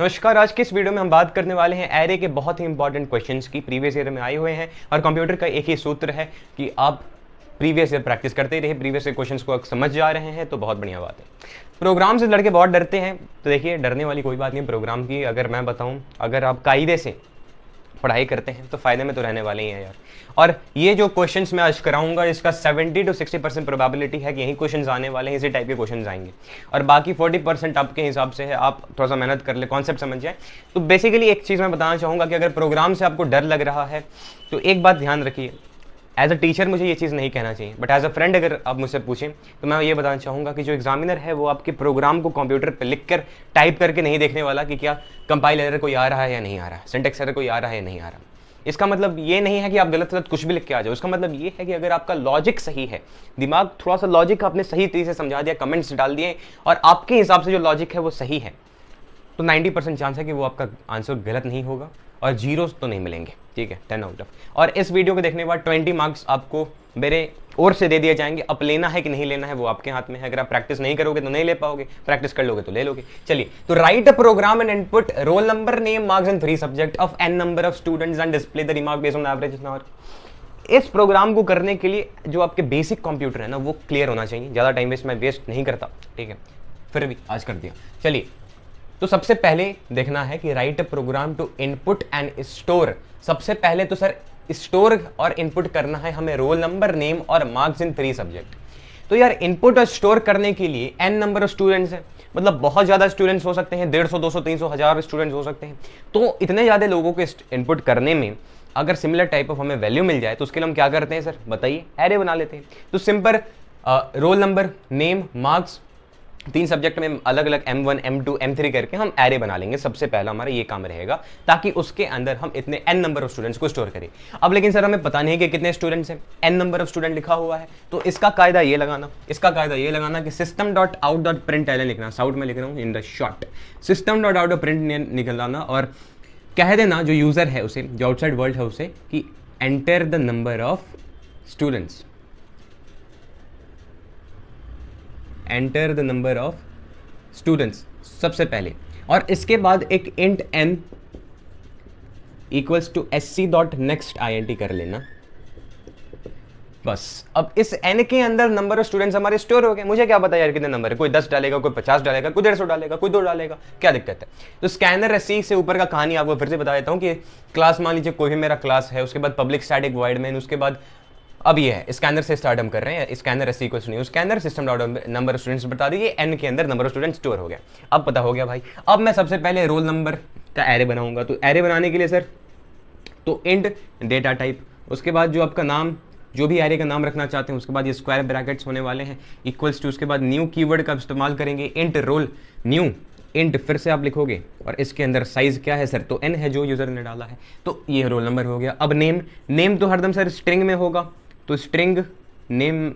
नमस्कार। आज की इस वीडियो में हम बात करने वाले हैं एरे के बहुत ही इंपॉर्टेंट क्वेश्चंस की, प्रीवियस ईयर में आए हुए हैं। और कंप्यूटर का एक ही सूत्र है कि आप प्रीवियस ईयर प्रैक्टिस करते ही रहे, प्रीवियस ईयर क्वेश्चंस को समझ जा रहे हैं तो बहुत बढ़िया बात है। प्रोग्राम से लड़के बहुत डरते हैं, तो देखिए डरने वाली कोई बात नहीं। प्रोग्राम की अगर मैं बताऊं, अगर आप कायदे से पढ़ाई करते हैं तो फायदे में तो रहने वाले ही हैं यार। और ये जो क्वेश्चंस मैं आज कराऊंगा, इसका 70 to 60% प्रोबेबिलिटी है कि यही क्वेश्चंस आने वाले हैं, इसी टाइप के क्वेश्चंस आएंगे। और बाकी 40% आपके हिसाब से है, आप थोड़ा सा मेहनत कर ले, कॉन्सेप्ट समझ जाए। तो बेसिकली एक चीज़ मैं बताना चाहूँगा कि अगर प्रोग्राम से आपको डर लग रहा है तो एक बात ध्यान रखिए, एज अ टीचर मुझे ये चीज़ नहीं कहना चाहिए, बट एज अ फ्रेंड अगर आप मुझसे पूछें तो मैं ये बताना चाहूँगा कि जो एग्जामिनर है वो आपके प्रोग्राम को कंप्यूटर पर लिख कर टाइप करके नहीं देखने वाला कि क्या कंपाइल एरर कोई आ रहा है या नहीं आ रहा है, सिंटेक्स एरर कोई आ रहा है या नहीं आ रहा। इसका मतलब ये नहीं है कि आप गलत गलत कुछ भी लिख के आ जाओ। इसका मतलब ये है कि अगर आपका लॉजिक सही है, दिमाग थोड़ा सा लॉजिक आपने सही तरीके से समझा दिया, कमेंट्स डाल दिए और आपके हिसाब से जो लॉजिक है वो सही है, तो 90% चांस है कि वो आपका आंसर गलत नहीं होगा और जीरोस तो नहीं मिलेंगे। ठीक है, 10 आउट ऑफ। और इस वीडियो को देखने के बाद 20 मार्क्स आपको मेरे ओर से दे दिए जाएंगे। अब लेना है कि नहीं लेना है वो आपके हाथ में है। अगर आप प्रैक्टिस नहीं करोगे तो नहीं ले पाओगे, प्रैक्टिस कर लोगे तो ले लोगे। चलिए, तो write a program and input roll number, name, marks and 3 subject of n number of students and display the remark based on average mark. इस प्रोग्राम को करने के लिए जो आपके बेसिक कंप्यूटर है ना वो क्लियर होना चाहिए। ज़्यादा टाइम वेस्ट मैं वेस्ट नहीं करता, ठीक है, फिर भी आज कर दिया। चलिए, तो सबसे पहले देखना है कि write a program to input and store. सबसे पहले तो सर स्टोर और इनपुट करना है हमें रोल नंबर, नेम और मार्क्स इन 3 सब्जेक्ट। तो यार इनपुट और स्टोर करने के लिए n नंबर ऑफ स्टूडेंट्स हैं, मतलब बहुत ज़्यादा स्टूडेंट्स हो सकते हैं, 150, 200, 300, 1000 स्टूडेंट्स हो सकते हैं। तो इतने ज़्यादा लोगों को इनपुट करने में अगर सिमिलर टाइप ऑफ हमें वैल्यू मिल जाए तो उसके लिए हम क्या करते हैं सर, बताइए, एरे बना लेते हैं। तो simple role number, name, marks 3 subject में अलग अलग M1, M2, M3 करके हम एरे बना लेंगे। सबसे पहला हमारा ये काम रहेगा ताकि उसके अंदर हम इतने n नंबर ऑफ स्टूडेंट्स को स्टोर करें। अब लेकिन सर हमें पता नहीं है कि कितने स्टूडेंट्स हैं, n नंबर ऑफ स्टूडेंट लिखा हुआ है, तो इसका कायदा ये लगाना कि system dot out dot print L लिखना, साउट में लिख रहा हूँ in the short, system dot out dot print निकलना और कह देना जो यूजर है उसे, जो आउटसाइड वर्ल्ड है उसे, कि enter the number of students, enter the number of students सबसे पहले। और इसके बाद एक int n equals to sc dot next int कर लेना बस। अब इस n के अंदर नंबर ऑफ स्टूडेंट्स हमारे स्टोर हो गए। मुझे क्या पता यार कितने नंबर है, कोई 10 डालेगा, कोई 50 डालेगा, कोई 150 डालेगा, कोई 2 डालेगा, क्या दिक्कत है। तो स्कैनर sc से ऊपर का कहानी आपको फिर से बता देता हूँ कि क्लास, मान लीजिए कोई भी मेरा क्लास है, उसके बाद पब्लिक स्टैटिक वॉइड मेन, उसके बाद अब ये है स्कैनर से स्टार्ट हम कर रहे हैं, scanner S equals new scanner system dot number of students बता दीजिए, n के अंदर नंबर ऑफ स्टूडेंट्स स्टोर हो गया। अब पता हो गया भाई। अब मैं सबसे पहले रोल नंबर का एरे बनाऊंगा। तो एरे बनाने के लिए सर तो इंट डेटा टाइप, उसके बाद जो आपका नाम, जो भी एरे का नाम रखना चाहते हैं, उसके बाद ये स्क्वायर ब्रैकेट्स होने वाले हैं, इक्वल्स टू, उसके बाद न्यू कीवर्ड का इस्तेमाल करेंगे, इंट रोल न्यू, इंट फिर से आप लिखोगे और इसके अंदर साइज क्या है सर, तो n है जो यूजर ने डाला है, तो ये रोल नंबर हो गया। अब नेम, नेम तो हरदम सर स्ट्रिंग में होगा, तो स्ट्रिंग नेम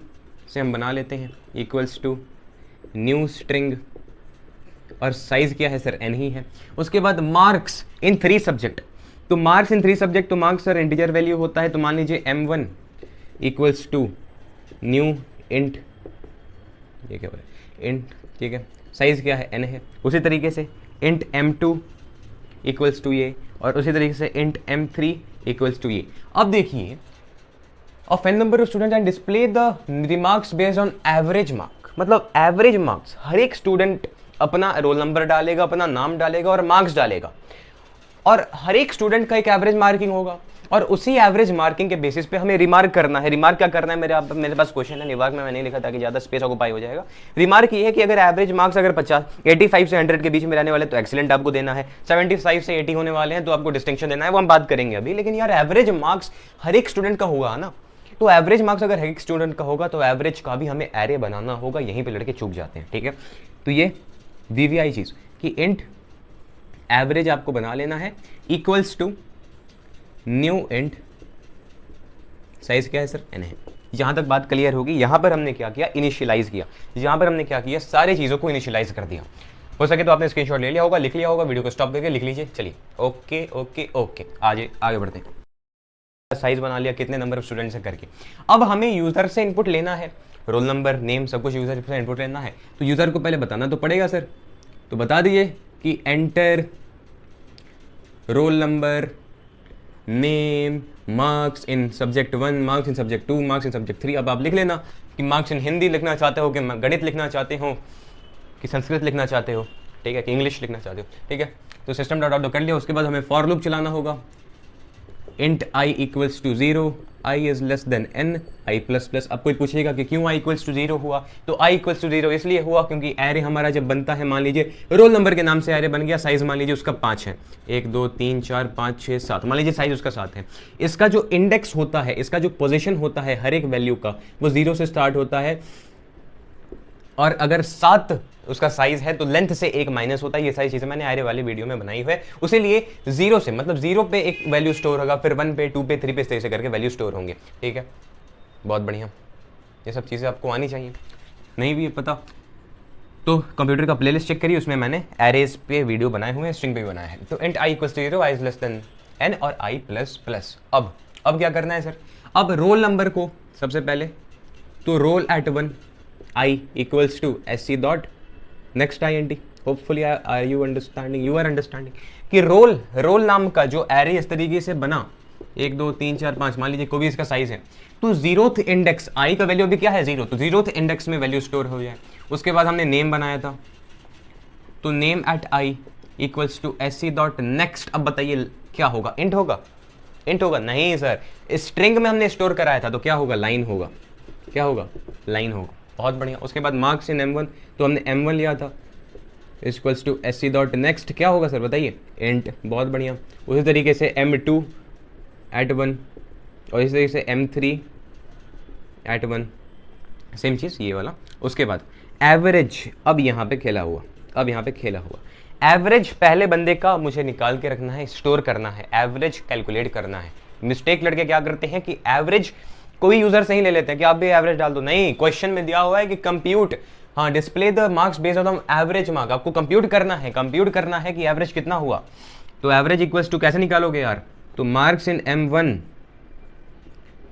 से हम बना लेते हैं इक्वल्स टू न्यू स्ट्रिंग और साइज क्या है सर, n ही है। उसके बाद मार्क्स इन 3 सब्जेक्ट, तो मार्क्स इन 3 सब्जेक्ट, तो मार्क्स सर इंटीजर वैल्यू होता है, तो मान लीजिए m1 equals to new int, ये क्या बोले, इंट, ठीक है, साइज क्या है, n है। उसी तरीके से इंट m2 इक्वल्स टू ये, और उसी तरीके से इंट m3 इक्वल्स टू ये। अब देखिए, of n number of students and display the remarks based on average mark, मतलब एवरेज मार्क्स, हर एक स्टूडेंट अपना रोल नंबर डालेगा, अपना नाम डालेगा और मार्क्स डालेगा, और हर एक स्टूडेंट का एक एवरेज मार्किंग होगा, और उसी एवरेज मार्किंग के बेसिस पे हमें रिमार्क करना है। रिमार्क क्या करना है, मेरे पास क्वेश्चन है, रिमार्क में मैंने लिखा ताकि ज़्यादा स्पेस ऑक्यूपाई हो जाएगा। रिमार्क ये है कि अगर एवरेज मार्क्स अगर 85 से 100 के बीच में रहने वाले तो एक्सीलेंट आपको देना है, 75 से 80 होने वाले हैं तो आपको डिस्टिंक्शन देना है, वो हम बात करेंगे अभी। लेकिन यार एवरेज मार्क्स हर एक स्टूडेंट का होगा ना, तो एवरेज मार्क्स अगर हर एक स्टूडेंट का होगा तो एवरेज का भी हमें एरे बनाना होगा। यहीं पे लड़के चूक जाते हैं, ठीक है। तो ये वीवीआई चीज़ कि इंट एवरेज आपको बना लेना है equals to new int size क्या है सर, n है। यहाँ तक बात क्लियर होगी। यहाँ पर हमने क्या किया, इनिशियलाइज किया। यहाँ पर हमने क्या किया, सारी चीज़ों को इनिशियलाइज कर दिया। हो सके तो आपने स्क्रीनशॉट ले लिया होगा, लिख लिया होगा, वीडियो को स्टॉप करके लिख लीजिए। चलिए ओके ओके ओके, आगे बढ़ते हैं। साइज बना लिया, कितने नंबर ऑफ स्टूडेंट्स है करके। अब हमें यूजर से इनपुट लेना है, रोल नंबर, नेम, सब कुछ यूजर से इनपुट लेना है। तो यूजर को पहले बताना तो पड़ेगा सर, तो बता दीजिए कि enter role number, name, marks in subject 1, marks in subject 2, marks in subject 3। अब आप लिख लेना कि मार्क्स इन हिंदी लिखना चाहते हो कि गणित लिखना चाहते हो कि संस्कृत लिखना चाहते हो, ठीक है, कि इंग्लिश लिखना चाहते हो, ठीक है। तो सिस्टम डॉट आउट कर लिया। उसके बाद हमें फॉर लूप चलाना होगा। Int I equals to 0, I is less than N, I plus plus. अब कोई पूछेगा कि क्यों आई इक्वल्स टू 0 हुआ, तो आई इक्वल्स टू 0 इसलिए हुआ क्योंकि एरे हमारा जब बनता है, मान लीजिए रोल नंबर के नाम से एरे बन गया, साइज मान लीजिए उसका 5 है, 1 2 3 4 5 6 7, मान लीजिए साइज उसका 7 है। इसका जो इंडेक्स होता है, इसका जो पोजिशन होता है हर एक वैल्यू का, वो 0 से स्टार्ट होता है, और अगर 7 उसका साइज है तो लेंथ से 1 माइनस होता है। ये सारी चीजें मैंने आरे वाली वीडियो में बनाई हुई है। उसी लिए 0 से मतलब 0 पे एक वैल्यू स्टोर होगा, फिर 1 पे 2 पे 3 पे इस तरह से करके वैल्यू स्टोर होंगे, ठीक है। बहुत बढ़िया, ये सब चीज़ें आपको आनी चाहिए। नहीं भी पता तो कंप्यूटर का प्लेलिस्ट चेक करिए, उसमें मैंने एरेज पे वीडियो बनाए हुए हैं, स्ट्रिंग पे भी बनाया है। तो int I equals to 0, I is less than N और आई प्लस प्लस। अब क्या करना है सर, अब रोल नंबर को सबसे पहले तो roll at 1 I equals to S C dot next I N T. Hopefully are you understanding, you are understanding कि रोल नाम का जो एरे इस तरीके से बना, 1 2 3 4 5, मान लीजिए कोई भी इसका साइज है, तो 0th इंडेक्स आई का वैल्यू अभी क्या है 0, तो 0th इंडेक्स में वैल्यू स्टोर हो जाए। उसके बाद हमने नेम बनाया था, तो name at I equals to S C dot next. अब बताइए क्या होगा, इंट होगा? इंट होगा? नहीं सर, स्ट्रिंग में हमने स्टोर कराया था, तो क्या होगा, लाइन होगा। क्या होगा, लाइन होगा। बहुत बढ़िया। उसके बाद मार्क्स इन M1, तो हमने M1 लिया था, equals to S C dot next, क्या होगा सर बताइए, इंट। बहुत बढ़िया। उसी तरीके से M2 एट 1, और इसी तरीके से M3 एट 1, सेम चीज़ ये वाला। उसके बाद एवरेज, अब यहाँ पे खेला हुआ, एवरेज पहले बंदे का मुझे निकाल के रखना है, स्टोर करना है, एवरेज कैलकुलेट करना है। मिस्टेक लड़के क्या करते हैं कि एवरेज कोई यूजर से ही ले लेते हैं कि आप भी एवरेज डाल दो। नहीं, क्वेश्चन में दिया हुआ है कि कंप्यूट, हाँ, display the marks based on average mark. आपको कंप्यूट करना है कि एवरेज कितना हुआ। तो एवरेज इक्वल्स टू कैसे निकालोगे यार, तो marks in M1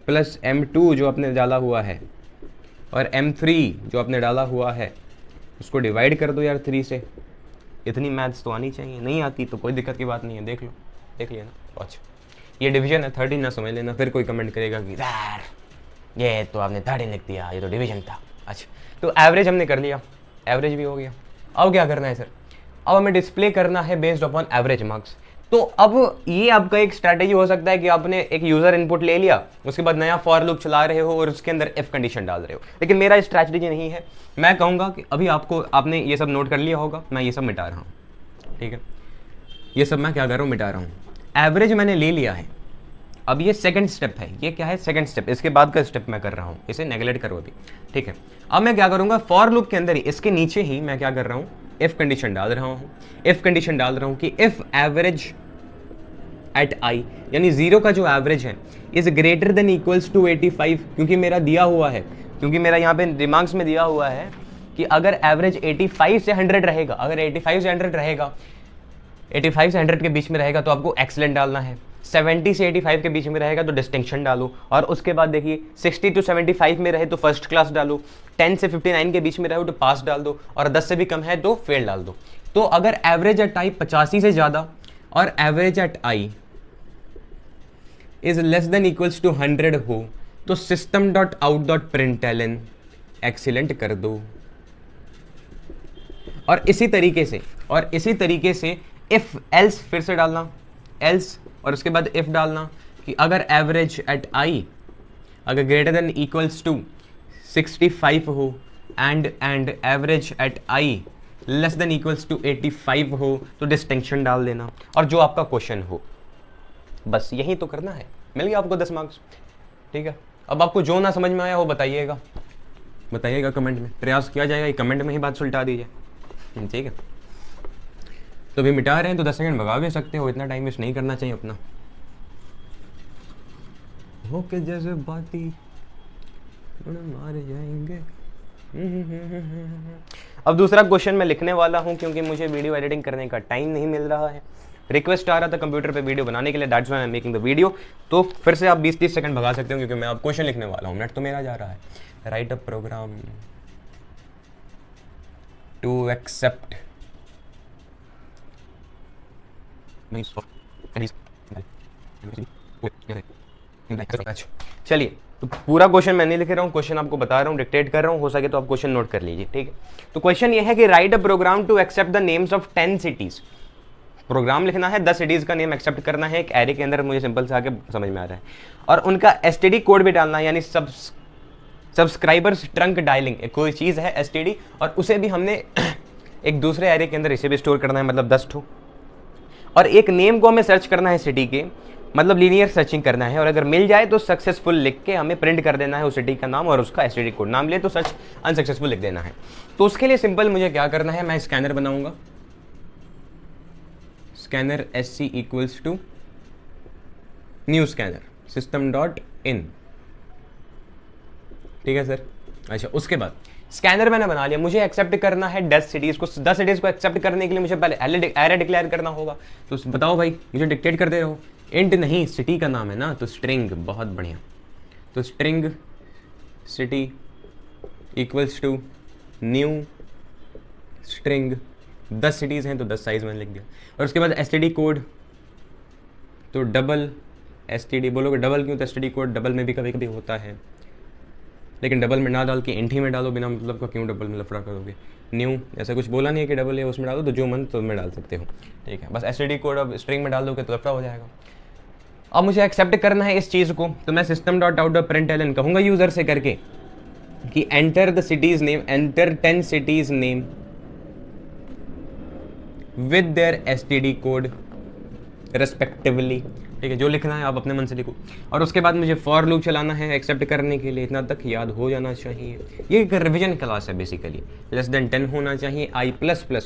plus M2 जो आपने डाला हुआ है, और M3 जो आपने डाला हुआ है, उसको डिवाइड कर दो यार 3 से। इतनी मैथ्स तो आनी चाहिए, नहीं आती तो कोई दिक्कत की बात नहीं है, देख लिया ना। अच्छा, ये डिवीजन है, 13 ना समझ लेना, फिर कोई कमेंट करेगा कि यार ये तो आपने 13 लिख दिया, ये तो डिवीजन था। अच्छा, तो एवरेज हमने कर लिया, एवरेज भी हो गया। अब क्या करना है सर, अब हमें डिस्प्ले करना है बेस्ड अपॉन एवरेज मार्क्स। तो अब ये आपका एक स्ट्रैटेजी हो सकता है कि आपने एक यूजर इनपुट ले लिया, उसके बाद नया फॉर लूप चला रहे हो और उसके अंदर इफ कंडीशन डाल रहे हो, लेकिन मेरा स्ट्रैटेजी नहीं है। मैं कहूँगा कि अभी आपने ये सब नोट कर लिया होगा, मैं ये सब मिटा रहा हूँ, ठीक है। ये सब मैं क्या कर रहा हूँ, मिटा रहा हूँ। एवरेज मैंने ले लिया है, अब ये सेकंड स्टेप है। ये क्या है, सेकंड स्टेप, इसके बाद का स्टेप मैं कर रहा हूँ, इसे नेगलेक्ट करो अभी, ठीक है। अब मैं क्या करूँगा, फॉर लूप के अंदर ही इसके नीचे ही मैं क्या कर रहा हूँ, इफ कंडीशन डाल रहा हूँ कि इफ एवरेज एट आई, यानी 0 का जो एवरेज है is greater than equals to 85, क्योंकि मेरा दिया हुआ है, क्योंकि मेरा यहाँ पे रिमार्क्स में दिया हुआ है कि अगर एवरेज 85 से 100 रहेगा, अगर 85 से 100 रहेगा, 85 से 100 के बीच में रहेगा तो आपको एक्सीलेंट डालना है, 70 से 85 के बीच में रहेगा तो डिस्टिंक्शन डालो, और उसके बाद देखिए 60 टू 75 में रहे तो फर्स्ट क्लास डालो, 10 से 59 के बीच में रहे तो पास डाल दो, और 10 से भी कम है तो फेल डाल दो। तो अगर एवरेज एट आई 85 से ज़्यादा और average at I is less than equals to 100 हो तो system dot out dot println excellent कर दो। और इसी तरीके से इफ एल्स फिर से डालना, एल्स, और उसके बाद इफ डालना कि अगर एवरेज एट आई अगर ग्रेटर देन इक्वल्स टू 65 हो and average at I less than equals to 85 हो तो डिस्टिंक्शन डाल देना, और जो आपका क्वेश्चन हो, बस यही तो करना है। मिल गया आपको 10 मार्क्स, ठीक है। अब आपको जो ना समझ में आया वो बताइएगा कमेंट में, प्रयास किया जाएगा कि कमेंट में ही बात सुलटा दीजिए, ठीक है। तो अभी मिटा रहे हैं तो 10 सेकंड भगा भी सकते हो, इतना टाइम वेस्ट नहीं करना चाहिए अपना। ओके, जैसे बाती मार जाएंगे। अब दूसरा क्वेश्चन मैं लिखने वाला हूं क्योंकि मुझे वीडियो एडिटिंग करने का टाइम नहीं मिल रहा है। रिक्वेस्ट आ रहा था कंप्यूटर पे वीडियो बनाने के लिए, that's why I am making the video. तो फिर से आप 20-30 सेकंड भगा सकते हो क्योंकि मैं अब क्वेश्चन लिखने वाला हूँ। नेट तो मेरा जा रहा है। Write a program to accept चलिए, तो पूरा क्वेश्चन मैं नहीं लिख रहा हूँ, क्वेश्चन आपको बता रहा हूँ, डिक्टेट कर रहा हूँ, हो सके तो आप क्वेश्चन नोट कर लीजिए, ठीक है। तो क्वेश्चन ये है कि write a program to accept the names of 10 cities. Program लिखना है, 10 सिटीज का नेम एक्सेप्ट करना है एक एरे के अंदर, मुझे सिंपल से आगे समझ में आ रहा है, और उनका एसटीडी कोड भी डालना है, यानी सब्सक्राइबर्स ट्रंक डायलिंग एक कोई चीज़ है एसटीडी, और उसे भी हमने एक दूसरे एरे के अंदर इसे भी स्टोर करना है, मतलब 10 ठो, और एक नेम को हमें सर्च करना है सिटी के, मतलब लीनियर सर्चिंग करना है, और अगर मिल जाए तो सक्सेसफुल लिख के हमें प्रिंट कर देना है उस सिटी का नाम और उसका एसटीडी कोड। नाम ले तो सर्च अनसक्सेसफुल लिख देना है। तो उसके लिए सिंपल मुझे क्या करना है, मैं स्कैनर बनाऊंगा, scanner SC equals to new scanner system dot in, ठीक है सर। अच्छा, उसके बाद स्कैनर मैंने बना लिया, मुझे एक्सेप्ट करना है 10 सिटीज को। 10 सिटीज को एक्सेप्ट करने के लिए मुझे पहले एरे डिक्लेयर करना होगा। तो बताओ भाई, मुझे डिक्टेट कर दे रहे हो, इंट नहीं, सिटी का नाम है ना, तो स्ट्रिंग, बहुत बढ़िया। तो string city equals to new string, 10 cities हैं तो 10 साइज मैंने लिख दिया। और उसके बाद एसटीडी कोड, तो डबल एसटीडी, बोलोगे डबल क्यों, तो एसटीडी कोड डबल में भी कभी कभी होता है, लेकिन डबल में ना डाल के इंट ही में डालो, बिना मतलब का क्यों डबल में लफड़ा करोगे। न्यू ऐसा कुछ बोला नहीं है कि डबल है उसमें डालो, तो जो मन तो में डाल सकते हो, ठीक है। बस एसटीडी कोड अब स्ट्रिंग में डाल दोगे तो लफड़ा हो जाएगा। अब मुझे एक्सेप्ट करना है इस चीज़ को, तो मैं system dot out dot println कहूँगा यूज़र से करके कि enter the cities name, enter 10 cities name with their STD code respectively, ठीक है। जो लिखना है आप अपने मन से लिखो। और उसके बाद मुझे फॉर लूप चलाना है एक्सेप्ट करने के लिए, इतना तक याद हो जाना चाहिए। ये एक रिविजन क्लास है बेसिकली, लेस देन 10 होना चाहिए, i++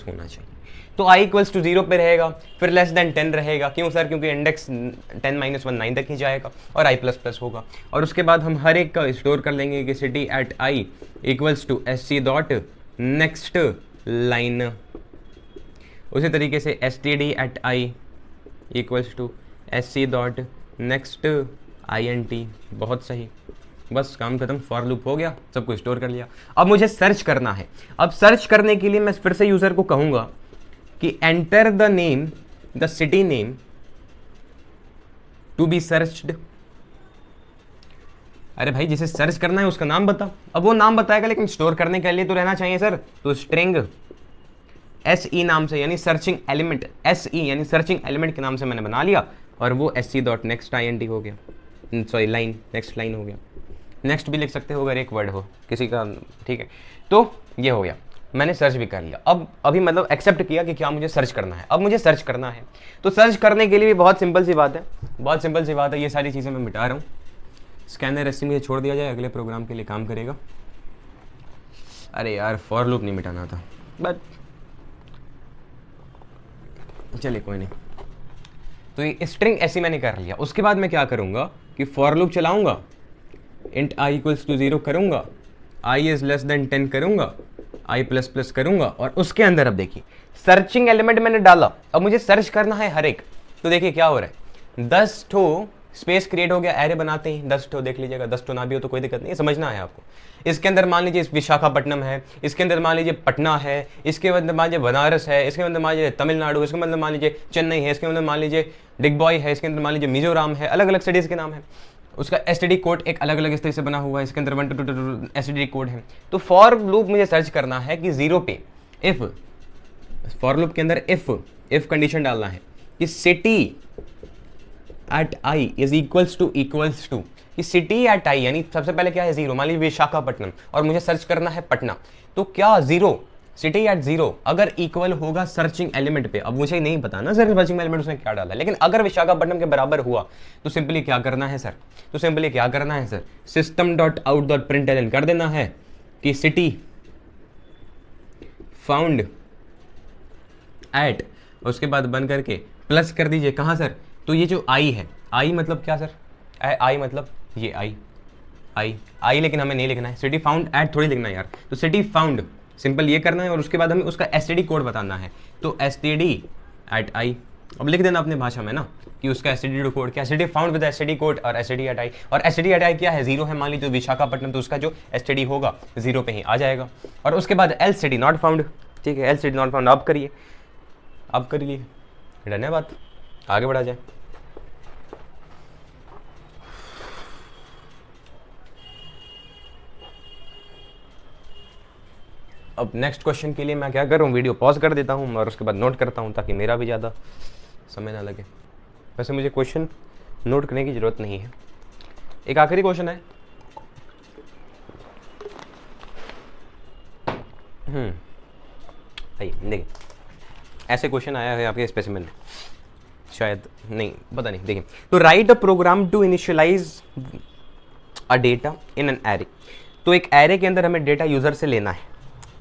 होना चाहिए। तो i इक्वल्स टू 0 पे रहेगा, फिर लेस देन 10 रहेगा, क्यों सर, क्योंकि इंडेक्स 10 - 1 9 तक ही जाएगा, और i++ होगा। और उसके बाद हम हर एक का स्टोर कर लेंगे कि city at i equals to SC dot next line. उसी तरीके से std at i equals to SC dot next INT, बहुत सही, बस काम खत्म, फॉर लूप हो गया, सब कुछ स्टोर कर लिया। अब मुझे सर्च करना है। अब सर्च करने के लिए मैं फिर से यूजर को कहूंगा कि enter the name, the city name to be searched. अरे भाई, जिसे सर्च करना है उसका नाम बता। अब वो नाम बताएगा, लेकिन स्टोर करने के लिए तो रहना चाहिए सर, तो स्ट्रिंग SE नाम से, यानी सर्चिंग एलिमेंट, SE यानी सर्चिंग एलिमेंट के नाम से मैंने बना लिया, और वो SC डॉट नेक्स्ट INT हो गया, सॉरी लाइन, नेक्स्ट लाइन हो गया। नेक्स्ट भी लिख सकते हो अगर एक वर्ड हो किसी का, ठीक है। तो ये हो गया, मैंने सर्च भी कर लिया। अब अभी मतलब एक्सेप्ट किया कि क्या मुझे सर्च करना है। अब मुझे सर्च करना है, तो सर्च करने के लिए भी बहुत सिंपल सी बात है, बहुत सिंपल सी बात है। ये सारी चीज़ें मैं मिटा रहा हूँ, स्कैनर SC मुझे छोड़ दिया जाए, अगले प्रोग्राम के लिए काम करेगा। अरे यार, फॉर लूप नहीं मिटाना था, बट चलिए कोई नहीं। तो ये स्ट्रिंग SC मैंने कर लिया। उसके बाद मैं क्या करूँगा कि फॉर लूप चलाऊँगा, इंट i इक्वल्स टू 0 करूँगा, i इज़ लेस देन 10 करूँगा, i++ करूँगा, और उसके अंदर अब देखिए सर्चिंग एलिमेंट मैंने डाला। अब मुझे सर्च करना है हर एक, तो देखिए क्या हो रहा है, 10 ठो स्पेस क्रिएट हो गया, एरे बनाते ही 10 ठो, देख लीजिएगा 10 ठो ना भी हो तो कोई दिक्कत नहीं है, समझना है आपको। इसके अंदर मान लीजिए विशाखापट्टनम है, इसके अंदर मान लीजिए पटना है, इसके अंदर मान लीजिए बनारस है, इसके अंदर मान लीजिए तमिलनाडु, इसके अंदर मान लीजिए चेन्नई है, इसके अंदर मान लीजिए डिगबॉय है, इसके अंदर मान लीजिए मिजोरम है, अलग अलग सिटीज़ के नाम है। उसका एसटीडी कोड एक अलग अलग इस तरह से बना हुआ है, इसके अंदर 1 to 2 एसटीडी कोड है। तो फॉर लूप मुझे सर्च करना है कि 0 पे इफ, फॉर लूप के अंदर इफ कंडीशन डालना है कि city at i is equals to कि सिटी एट i, यानी सबसे पहले क्या है 0, मान लीजिए विशाखापट्टनम, और मुझे सर्च करना है पटना, तो क्या 0 सिटी एट 0 अगर इक्वल होगा सर्चिंग एलिमेंट पे। अब मुझे नहीं पता ना सर सर्चिंग एलिमेंट उसने क्या डाला, लेकिन अगर विशाखापट्टनम के बराबर हुआ तो सिंपली क्या करना है सर, तो सिंपली क्या करना है sir, system dot out dot println कर देना है कि सिटी फाउंड एट, उसके बाद बंद करके प्लस कर दीजिए, कहाँ सर, तो ये जो i है, i मतलब क्या सर, i मतलब ये i, लेकिन हमें नहीं लिखना है, सिटी फाउंड एट थोड़ी लिखना है यार, तो सिटी फाउंड सिंपल ये करना है, और उसके बाद हमें उसका एसटीडी कोड बताना है, तो एसटीडी एट i, अब लिख देना अपने भाषा में ना कि उसका एसटीडी कोड क्या, STD found with STD code और एसटीडी एट i, और एसटीडी एट i क्या है 0 है, मान लीजिए विशाखापट्टनम, तो उसका जो एसटीडी होगा 0 पे ही आ जाएगा। और उसके बाद एल सिटी नॉट फाउंड, ठीक है, एल सिटी नॉट फाउंड आप करिए, आप कर लिए, डन है बात। आगे बढ़ा जाए। अब नेक्स्ट क्वेश्चन के लिए मैं क्या कर रहा हूँ, वीडियो पॉज कर देता हूँ और उसके बाद नोट करता हूँ ताकि मेरा भी ज़्यादा समय ना लगे। वैसे मुझे क्वेश्चन नोट करने की ज़रूरत नहीं है। एक आखिरी क्वेश्चन है, आइए देखिए, ऐसे क्वेश्चन आया है आपके स्पेसिमेन में, शायद नहीं पता नहीं। देखिए, तो write a program to initialise a data in an array. तो एक एरे के अंदर हमें डेटा यूज़र से लेना है,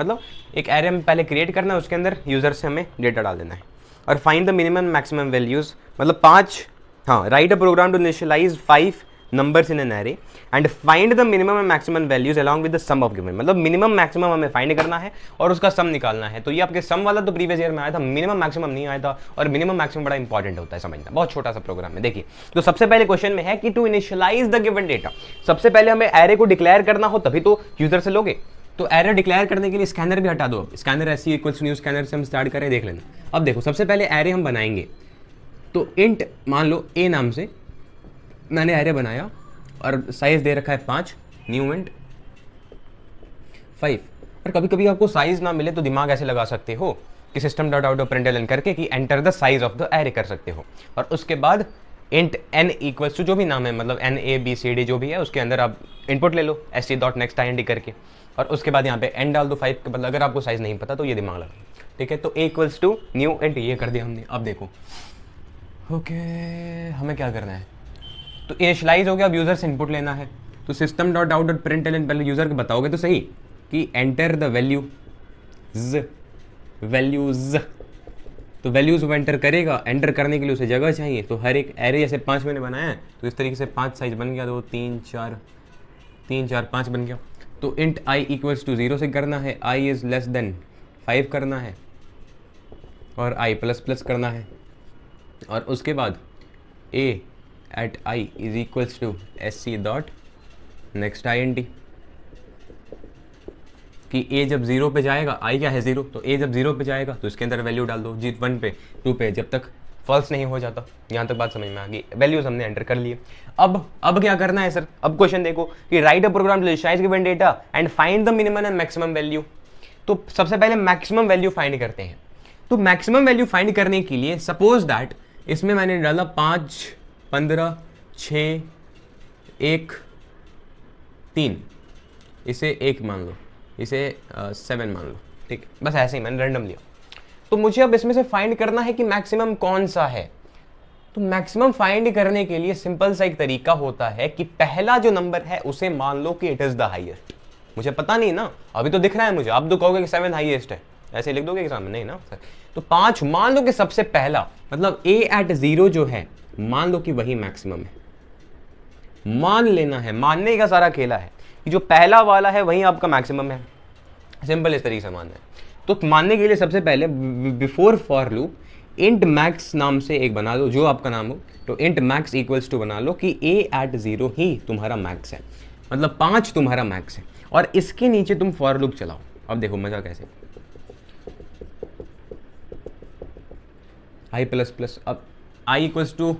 मतलब एक एरे में पहले क्रिएट करना है, उसके अंदर यूज़र से हमें डेटा डाल देना है। और find the minimum maximum values, मतलब 5, हाँ, write a program to initialise 5 numbers in an array and find the minimum and maximum values along with the sum of given. मतलब मिनिमम मैक्सिमम हमें फाइंड करना है और उसका सम निकालना है। तो ये आपके सम वाला तो प्रीवियस ईयर में आया था, मिनिमम मैक्सिमम नहीं आया था। और मिनिमम मैक्सिमम बड़ा इंपॉर्टेंट होता है समझना, बहुत छोटा सा प्रोग्राम है। देखिए, तो सबसे पहले क्वेश्चन में है कि to initialise the given data, सबसे पहले हमें एरे को डिक्लेयर करना हो तभी तो यूजर से लोगे। तो एरे डिक्लेयर करने के लिए स्कैनर भी हटा दो। अब स्कैनर ऐसी इक्वल्स न्यू स्कैनर से हम स्टार्ट करें, देख लेना। अब देखो, सबसे पहले एरे हम बनाएंगे, तो इंट मान लो ए नाम से मैंने एरे बनाया और साइज दे रखा है 5, न्यू इंट 5। और कभी कभी आपको साइज ना मिले तो दिमाग ऐसे लगा सकते हो कि system dot out of println करके कि enter the size of the array कर सकते हो। और उसके बाद इंट n इक्वल्स टू जो भी नाम है, मतलब n a b c d जो भी है, उसके अंदर आप इनपुट ले लो sc.nextInd करके, और उसके बाद यहाँ पे n डाल दो 5 के बदले। अगर आपको साइज नहीं पता तो ये दिमाग लगा, ठीक है। तो a equals to new int, ये कर दिया हमने। अब देखो, ओके, हमें क्या करना है, तो इनिशियलाइज हो गया। अब यूजर से इनपुट लेना है, तो system dot out dot println, पहले यूजर को बताओगे तो सही कि एंटर द वैल्यूज। तो वैल्यूज वो एंटर करेगा, एंटर करने के लिए उसे जगह चाहिए। तो हर एक एरे जैसे 5 मैंने बनाया है, तो इस तरीके से 5 साइज बन गया, 2 3 4 5 बन गया। तो इंट i इक्वल्स टू 0 से करना है, i इज लेस देन 5 करना है और i प्लस प्लस करना है। और उसके बाद a at i is equals to sc.nextInd कि a जब 0 पे जाएगा, i क्या है 0, तो a जब 0 पे जाएगा तो इसके अंदर वैल्यू डाल दो, जी 1 पे 2 पे, जब तक फॉल्स नहीं हो जाता। यहाँ तक बात समझ में आ गई, वैल्यूज हमने एंटर कर लिए। अब क्या करना है सर, अब क्वेश्चन देखो कि write a program to initialise given data and find the minimum and maximum value. तो सबसे पहले मैक्सिमम वैल्यू फाइंड करते हैं। तो मैक्सिमम वैल्यू फाइंड करने के लिए सपोज दैट इसमें मैंने डाला 5 15 6 1 3, इसे 1 मान लो, इसे 7 मान लो, ठीक, बस ऐसे ही मैंने रैंडम लिया। तो मुझे अब इसमें से फाइंड करना है कि मैक्सिमम कौन सा है। तो मैक्सिमम फाइंड करने के लिए सिंपल सा एक तरीका होता है कि पहला जो नंबर है उसे मान लो कि इट इज द हाईएस्ट। मुझे पता नहीं ना, अभी तो दिख रहा है मुझे, आप तो कहोगे कि 7 हाईएस्ट है, ऐसे लिख दोगे एग्जाम में, नहीं ना सर। तो 5 मान लो कि सबसे पहला, मतलब a एट 0 जो है, मान लो कि वही मैक्सिमम है। मान लेना है, मानने का सारा खेला है कि जो पहला वाला है वही आपका मैक्सिमम है। सिंपल इस तरीके से मानना है। तो मानने के लिए सबसे पहले before for loop int max नाम से एक बना लो, जो आपका नाम हो। तो इंट मैक्स इक्वल्स टू बना लो कि a एट 0 ही तुम्हारा मैक्स है, मतलब 5 तुम्हारा मैक्स है। और इसके नीचे तुम फॉर लूप चलाओ। अब देखो मजा कैसे, i प्लस प्लस, अब i इक्वल्स टू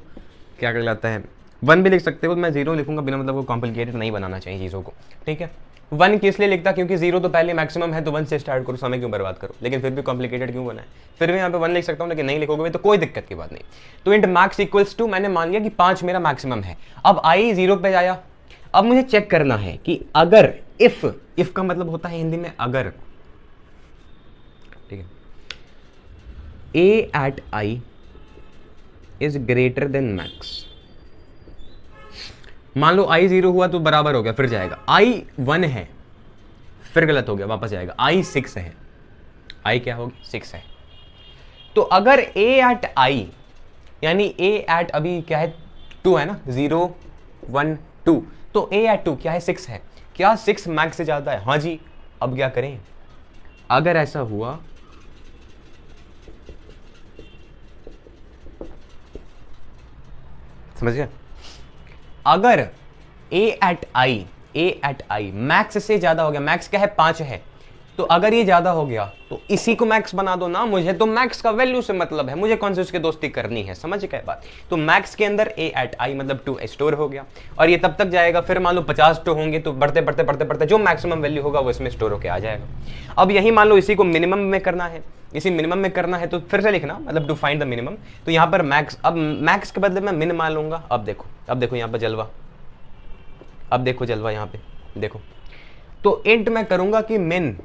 क्या कर लाता है, 1 भी लिख सकते हो। मैं 0 लिखूंगा, बिना मतलब को कॉम्प्लिकेटेड नहीं बनाना चाहिए चीज़ों को, ठीक है। 1 किस लिए लिखता, क्योंकि 0 तो पहले मैक्सिमम है, तो 1 से स्टार्ट करो, समय क्यों बर्बाद करो। लेकिन फिर भी कॉम्प्लिकेटेड क्यों बनाए, फिर भी यहाँ पे 1 लिख सकता हूँ, लेकिन नहीं लिखोगे तो कोई दिक्कत की बात नहीं। तो इंट मैक्स इक्वल्स टू, मैंने मान लिया कि 5 मेरा मैक्सिमम है। अब i 0 पे आया। अब मुझे चेक करना है कि अगर इफ का मतलब होता है हिंदी में अगर, ठीक है, a at i is greater than max. मान लो i 0 हुआ तो बराबर हो गया, फिर जाएगा। i 1 है, फिर गलत हो गया, वापस जाएगा। i 6 है, i क्या होगी 6 है। तो अगर a एट i, यानी a एट अभी क्या है 2 है ना, 0 1 2, तो a एट 2 क्या है 6 है। क्या 6 मैक्स से ज्यादा है? हाँ जी। अब क्या करें, अगर ऐसा हुआ समझ गया, अगर a एट i मैक्स से ज्यादा हो गया, मैक्स क्या है 5 है, तो अगर ये ज्यादा हो गया तो इसी को मैक्स बना दो ना, मुझे तो मैक्स का वैल्यू से मतलब है, मुझे कौन से उसके दोस्ती करनी है, समझ क्या बात। तो मैक्स के अंदर a एट आई मतलब 2 स्टोर हो गया और ये तब तक जाएगा, फिर मान लो 50 तो होंगे तो बढ़ते बढ़ते बढ़ते बढ़ते जो मैक्सिमम वैल्यू होगा वो इसमें स्टोर होकर आ जाएगा। अब यही मान लो इसी को मिनिमम में करना है, इसी मिनिमम में करना है तो फिर से लिखना मतलब टू फाइंड द मिनिमम। तो यहाँ पर मैक्स, अब मैक्स के बदले मैं मिन मान लूंगा। अब देखो यहाँ पर जलवा, अब देखो जलवा यहाँ पे देखो। तो इंट मैं करूंगा कि min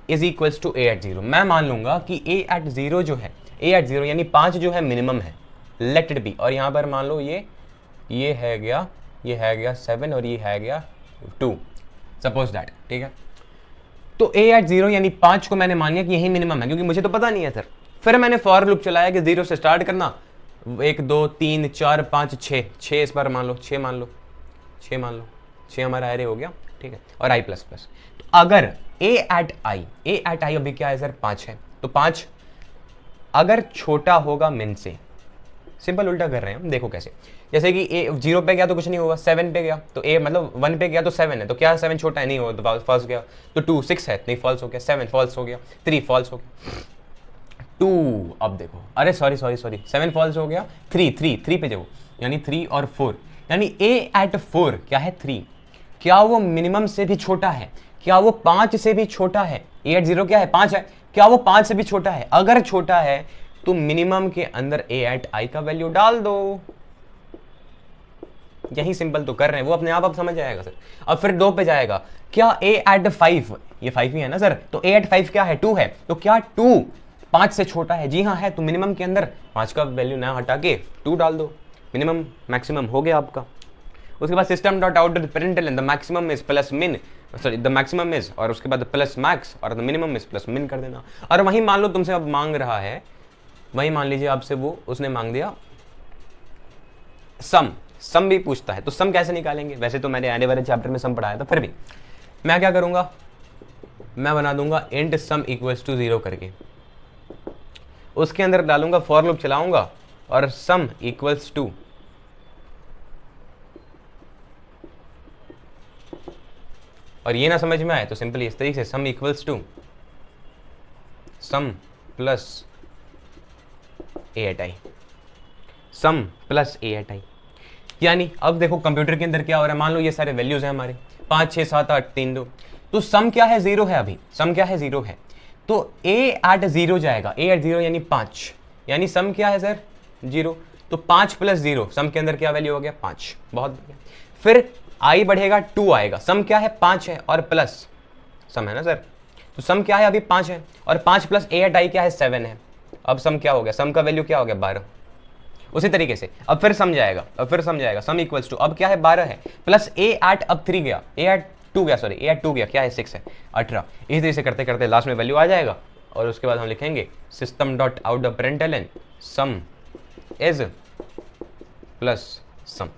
is equals to a at zero. मैं मान लूंगा कि ए एट जीरो जो है, ए एट जीरो यानी 5 जो है मिनिमम है, लेट इट बी। और यहाँ पर मान लो ये है गया 7 और ये है गया 2, सपोज दैट, ठीक है। तो ए एट जीरो यानी 5 को मैंने मान लिया कि यही मिनिमम है, क्योंकि मुझे तो पता नहीं है सर। फिर मैंने फॉर लूप चलाया कि 0 से स्टार्ट करना, 1 2 3 4 5 6 इस बार मान लो 6 मान लो 6 हमारा एरे हो गया, ठीक है। और आई प्लस प्लस। तो अगर ए एट आई अभी क्या है सर 5 है, तो 5 अगर छोटा होगा मिन से, सिंपल उल्टा कर रहे हैं हम, देखो कैसे। जैसे कि ए 0 पे गया तो कुछ नहीं होगा, 7 पे गया तो ए मतलब 1 पे गया तो 7 है, तो क्या 7 छोटा है, नहीं हो तो फॉल्स गया। तो 2 6 है, नहीं फॉल्स हो गया। 7 फॉल्स हो गया, 3 फॉल्स हो गया, 2 अब देखो, अरे सॉरी 7 फॉल्स हो गया, 3 पे जाओ, यानी 3 और 4, यानी ए एट 4 क्या है 3। क्या वो मिनिमम से भी छोटा है? क्या वो 5 से भी छोटा है? ए एट 0 क्या है 5 है, क्या वो 5 से भी छोटा है? अगर छोटा है तो मिनिमम के अंदर ए एट आई का वैल्यू डाल दो। यही सिंपल तो कर रहे हैं, वो अपने आप समझ जाएगा सर। अब फिर 2 पे जाएगा, क्या ए एट 5, ये 5 ही है ना सर, तो ए एट 5 क्या है 2 है, तो क्या 2 5 से छोटा है? जी हाँ है। तो मिनिमम के अंदर 5 का वैल्यू ना हटा के 2 डाल दो, मिनिमम मैक्सिमम हो गया आपका। उसके बाद system dot out parental the maximum is plus मिन, सॉरी द मैक्सिमम इज, और उसके बाद प्लस मैक्स और द मिनिमम इज प्लस मिन कर देना। और वहीं मान लो तुमसे अब मांग रहा है, वहीं मान लीजिए आपसे वो उसने मांग दिया सम भी पूछता है, तो सम कैसे निकालेंगे? वैसे तो मैंने आने वाले चैप्टर में सम पढ़ाया था, फिर भी मैं क्या करूंगा, मैं बना दूंगा इंट सम इक्वल्स टू 0 करके, उसके अंदर डालूंगा फॉर लूप चलाऊंगा और सम इक्वल्स टू, और ये ना समझ में आए तो सिंपली इस तरीके से sum equals to sum plus A at I, sum plus A at I. यानी अब देखो कंप्यूटर के अंदर क्या हो रहा है, मान लो ये सारे वैल्यूज हैं हमारे 5 6 7 8 3 2, तो सम क्या है 0 है, अभी सम क्या है 0 है, तो ए एट 0 जाएगा, ए एट 0 यानी 5, यानी सम क्या है सर 0, तो 5 प्लस 0 सम के अंदर क्या वैल्यू हो गया 5, बहुत बढ़िया। फिर आई बढ़ेगा 2 आएगा, सम क्या है 5 है और प्लस सम है ना सर, तो सम क्या है अभी 5 है और 5 प्लस ए एट आई क्या है 7 है। अब सम क्या हो गया, सम का वैल्यू क्या हो गया 12। उसी तरीके से अब फिर सम जाएगा, सम इक्वल्स टू अब क्या है 12 है प्लस ए एट अब 3 गया, ए एट 2 गया, सॉरी ए एट 2 गया, क्या है 6 है 18। इसी तरीके से करते करते लास्ट में वैल्यू आ जाएगा और उसके बाद हम लिखेंगे system dot out the println sum is plus sum.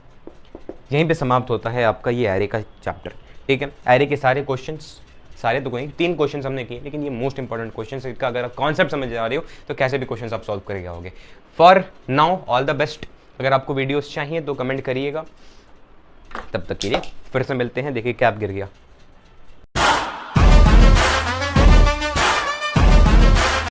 यहीं पे समाप्त होता है आपका ये एरे का चैप्टर, ठीक है। एरे के सारे क्वेश्चंस, सारे तो कोई 3 क्वेश्चन हमने किए, लेकिन ये मोस्ट इंपॉर्टेंट क्वेश्चन है, इसका अगर आप कॉन्सेप्ट समझ जा रहे हो तो कैसे भी क्वेश्चन आप सॉल्व कर जाओगे। For now all the best. अगर आपको वीडियोस चाहिए तो कमेंट करिएगा। तब तक के लिए फिर से मिलते हैं। देखिए कैप गिर गया।